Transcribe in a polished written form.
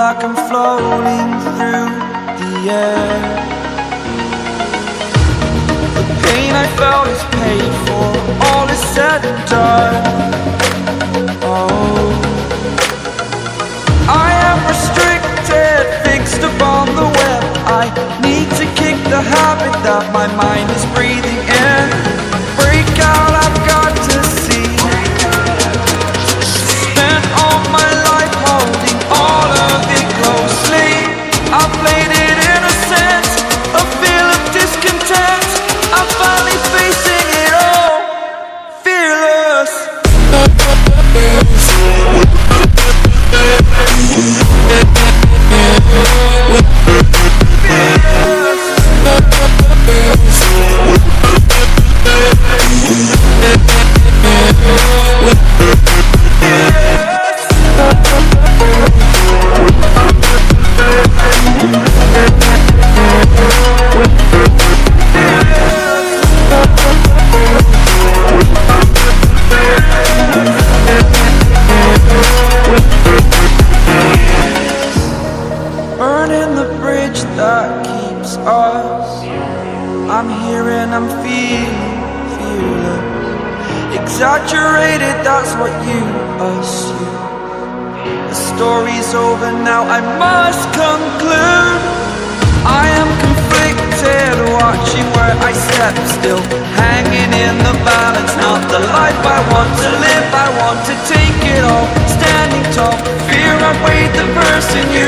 like I'm floating through the air. The pain I felt is paid for, all is said and done. Oh, I am restricted, fixed upon the web. I need to kick the habit that my mind is breathing in. Break out, I've got to see. Spent all my life holding all of it closely. I played it innocent, a feel of discontent. I'm finally facing it all, fearless. Burning the bridge that keeps us. I'm here and I'm feeling fearless. Exaggerated, that's what you assume. The story's over now, I must conclude. I am conflicted, watching where I step still, hanging in the balance. Not the life I want to live, I want to take it all. Standing tall, fear I weighed the person you